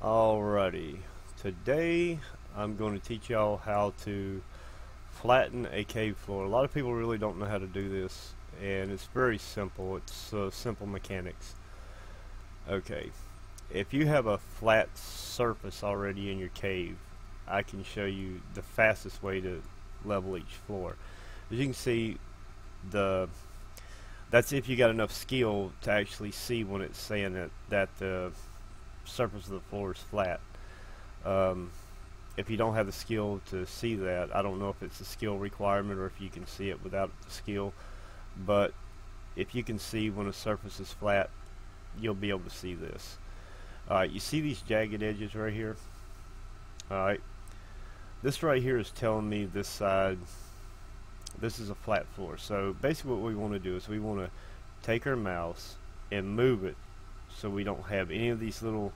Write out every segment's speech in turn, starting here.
Alrighty, today I'm going to teach y'all how to flatten a cave floor. A lot of people really don't know how to do this, and it's very simple. It's simple mechanics. Okay, if you have a flat surface already in your cave, I can show you the fastest way to level each floor. As you can see, that's if you got enough skill to actually see when it's saying that the surface of the floor is flat. If you don't have the skill to see that, I don't know if it's a skill requirement or if you can see it without the skill, but if you can see when a surface is flat, you'll be able to see this. Alright, you see these jagged edges right here? Alright, this right here is telling me this side, this is a flat floor. So basically what we want to do is we want to take our mouse and move it so we don't have any of these little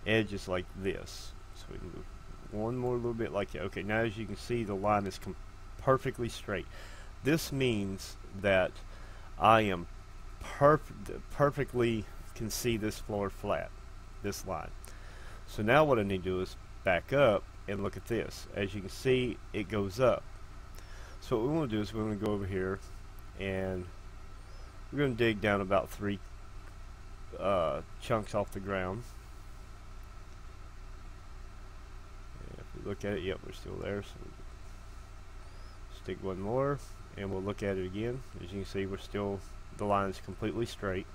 edges like this. So we move one more little bit like that. Okay, now as you can see, the line is perfectly straight. This means that I am perfectly can see this floor flat, this line. So now what I need to do is back up and look at this. As you can see, it goes up. So what we want to do is we're going to go over here and we're going to dig down about 3 chunks off the ground. And if we look at it, yep, we're still there. So stick one more, and we'll look at it again. As you can see, we're still, the line is completely straight.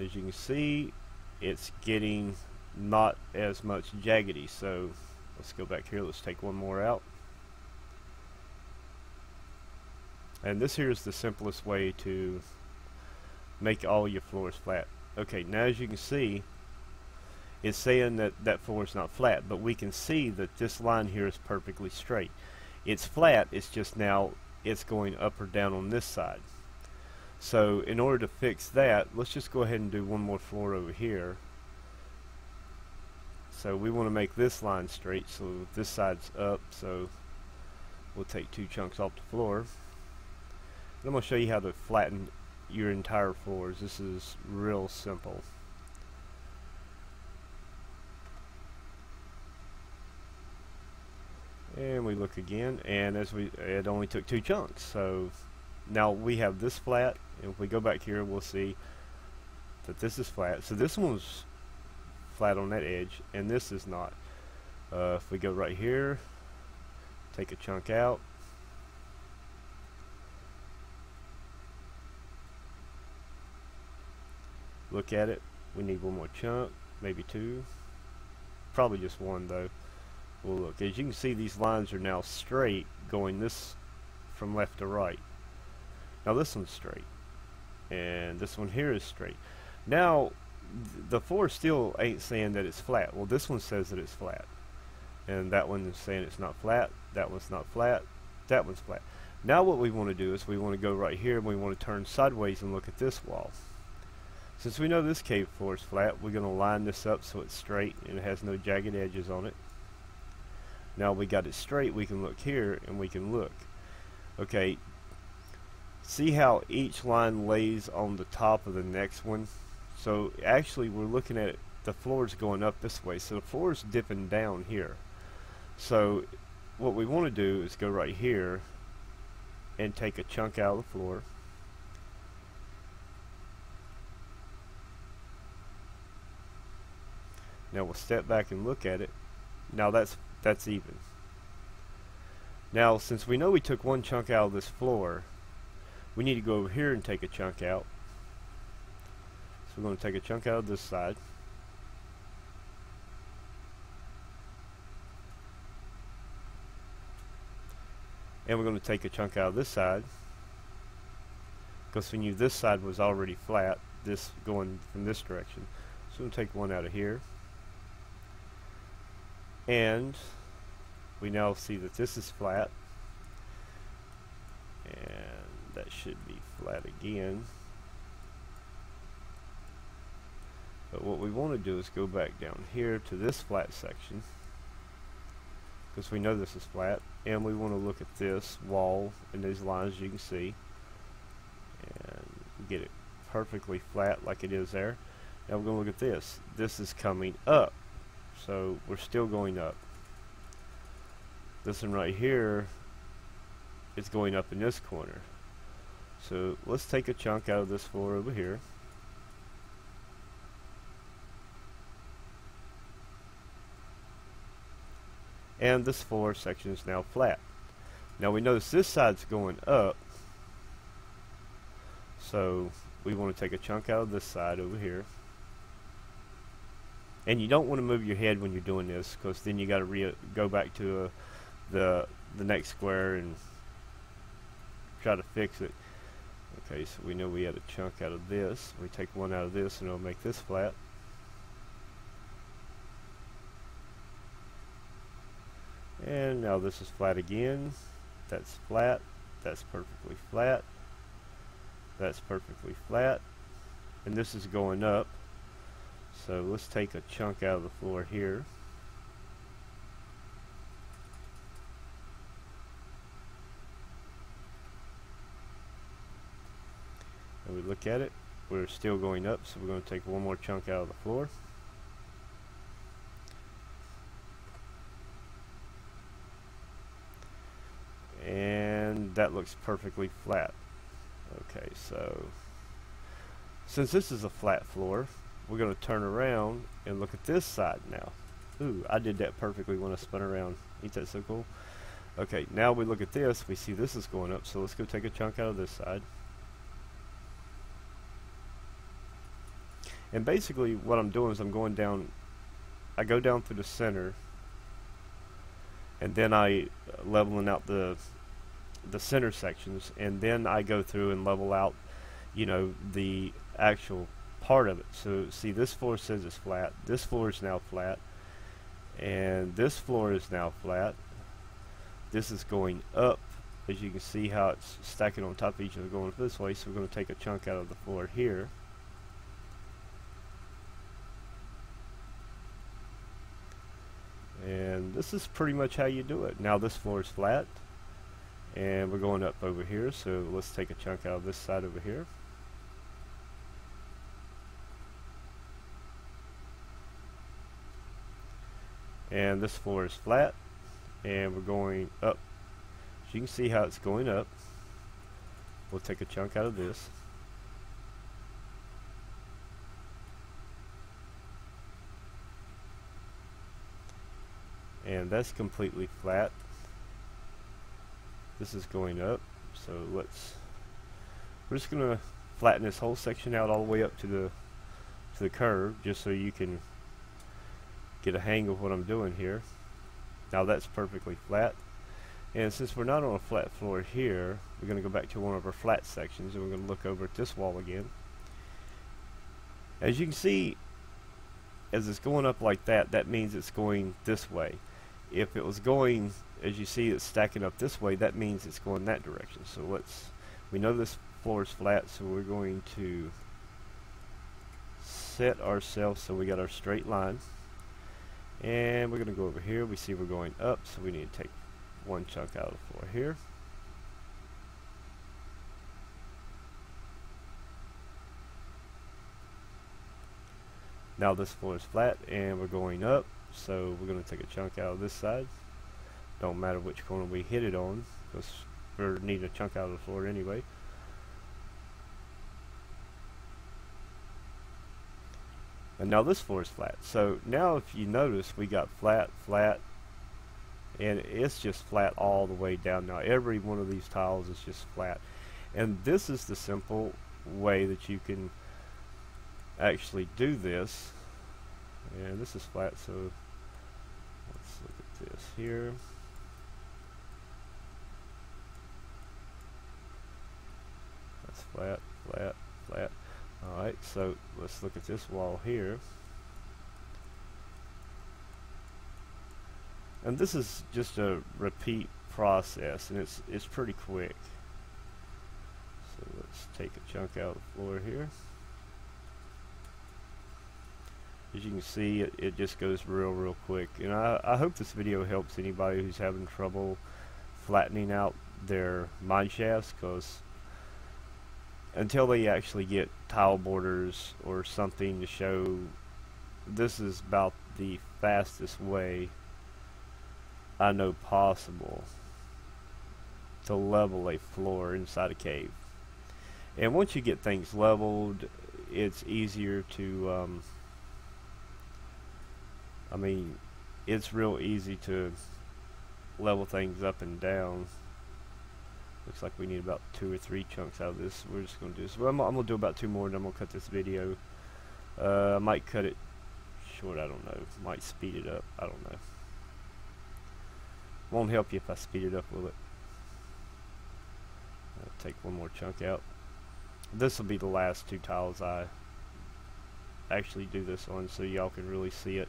As you can see, it's getting not as much jaggedy. So let's go back here. Let's take one more out. And this here is the simplest way to make all your floors flat. Okay, now as you can see, it's saying that that floor is not flat, but we can see that this line here is perfectly straight. It's flat, it's just now it's going up or down on this side. So in order to fix that, let's just go ahead and do one more floor over here. So we want to make this line straight, so this side's up, so we'll take 2 chunks off the floor. I'm going to show you how to flatten your entire floors. This is real simple. And we look again, and it only took 2 chunks. So now we have this flat, and if we go back here, we'll see that this is flat. So this one's flat on that edge, and this is not. If we go right here, take a chunk out, look at it, we need one more chunk, maybe 2, probably just 1 though. We'll look. As you can see, these lines are now straight, going this from left to right. Now this one's straight, and this one here is straight. Now the floor still ain't saying that it's flat. Well, this one says that it's flat, and that one is saying it's not flat, that one's not flat, that one's flat. Now what we want to do is we want to go right here and we want to turn sideways and look at this wall. Since we know this cave floor is flat, we're going to line this up so it's straight and it has no jagged edges on it. Now we got it straight, we can look here and we can look. Okay, see how each line lays on the top of the next one? So actually we're looking at it, the floor is going up this way, so the floor is dipping down here. So what we want to do is go right here and take a chunk out of the floor. Now we'll step back and look at it. Now that's even. Now since we know we took 1 chunk out of this floor, we need to go over here and take a chunk out. So we're going to take a chunk out of this side. And we're going to take a chunk out of this side, because we knew this side was already flat, this going from this direction. So we'll take 1 out of here. And we now see that this is flat, and that should be flat again. But what we want to do is go back down here to this flat section, because we know this is flat, and we want to look at this wall and these lines you can see and get it perfectly flat like it is there. Now we're going to look at this. This is coming up, so we're still going up. This one right here is going up in this corner. So let's take a chunk out of this floor over here. And this floor section is now flat. Now we notice this side's going up, so we want to take a chunk out of this side over here. And you don't want to move your head when you're doing this, because then you got to go back to the next square and try to fix it. Okay, so we know we had a chunk out of this. We take one out of this and it'll make this flat. And now this is flat again. That's flat. That's perfectly flat. That's perfectly flat. And this is going up. So let's take a chunk out of the floor here. And we look at it. We're still going up, so we're going to take one more chunk out of the floor. And that looks perfectly flat. Okay, so since this is a flat floor, we're going to turn around and look at this side now. Ooh, I did that perfectly when I spun around. Ain't that so cool? Okay, now we look at this, we see this is going up, so let's go take a chunk out of this side. And basically what I'm doing is I'm going down, I go down through the center, and then I leveling out the center sections, and then I go through and level out, you know, the actual part of it. So see, this floor says it's flat, this floor is now flat, and this floor is now flat. This is going up, as you can see how it's stacking on top of each other going this way. So we're going to take a chunk out of the floor here. And this is pretty much how you do it. Now this floor is flat, and we're going up over here, so let's take a chunk out of this side over here. And this floor is flat, and we're going up. So you can see how it's going up. We'll take a chunk out of this. And that's completely flat. This is going up, so we're just gonna flatten this whole section out all the way up to the curve, just so you can get a hang of what I'm doing here. Now that's perfectly flat, and since we're not on a flat floor here, we're gonna go back to one of our flat sections, and we're gonna look over at this wall again. As you can see, as it's going up like that, that means it's going this way. If it was going, as you see, it's stacking up this way, that means it's going that direction. So we know this floor is flat, so we're going to set ourselves so we got our straight line. And we're going to go over here. We see we're going up, so we need to take one chunk out of the floor here. Now this floor is flat, and we're going up. So we're going to take a chunk out of this side. Don't matter which corner we hit it on, because we're needing a chunk out of the floor anyway. And now this floor is flat. So now if you notice, we got flat, flat, and it's just flat all the way down. Now every one of these tiles is just flat. And this is the simple way that you can actually do this. And this is flat, so let's look at this here. That's flat, flat, flat. Alright, so let's look at this wall here. And this is just a repeat process, and it's pretty quick. So let's take a chunk out of the floor here. As you can see, it just goes real quick. And I hope this video helps anybody who's having trouble flattening out their mine shafts, because until they actually get tile borders or something to show. This is about the fastest way I know possible to level a floor inside a cave. And once you get things leveled, it's easier to I mean, it's real easy to level things up and down. Looks like we need about 2 or 3 chunks out of this. We're just going to do this. Well, I'm going to do about 2 more, and then I'm going to cut this video. I might cut it short, I don't know. Might speed it up, I don't know. Won't help you if I speed it up, will it? I'll take one more chunk out. This will be the last 2 tiles I actually do this on, so y'all can really see it.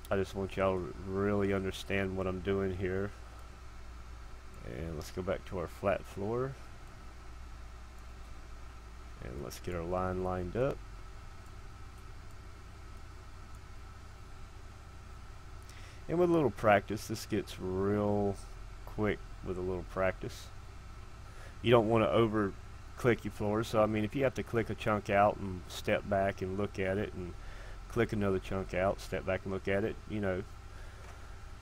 I just want y'all to really understand what I'm doing here. And let's go back to our flat floor. And let's get our line lined up. And with a little practice, this gets real quick with a little practice. You don't want to over click your floor, so I mean, if you have to click a chunk out and step back and look at it, and click another chunk out, step back and look at it, you know,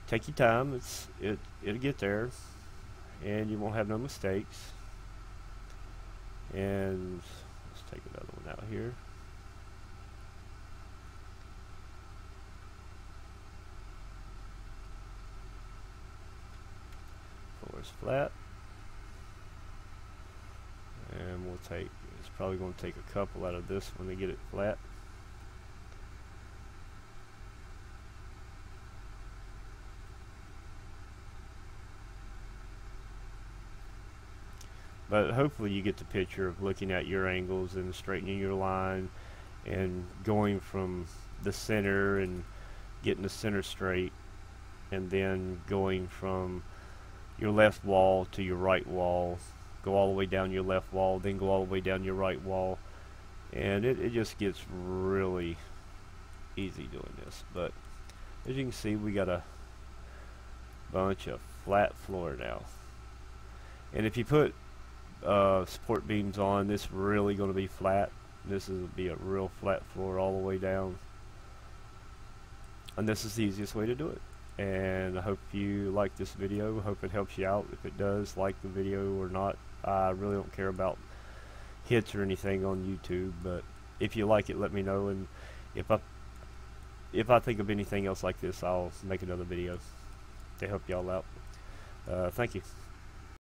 take your time. It'll get there, and you won't have no mistakes. And let's take another one out here. Floor is flat, and we'll take, it's probably going to take a couple out of this one to get it flat. But hopefully you get the picture of looking at your angles and straightening your line and going from the center and getting the center straight, and then going from your left wall to your right wall, go all the way down your left wall, then go all the way down your right wall, and it just gets really easy doing this. But as you can see, we got a bunch of flat floor now, and if you put support beams on, this really going to be flat. This is be a real flat floor all the way down, and this is the easiest way to do it. And I hope you like this video. Hope it helps you out. If it does, like the video or not. I really don't care about hits or anything on YouTube, but if you like it, let me know, and if I think of anything else like this, I'll make another video to help y'all out. Thank you.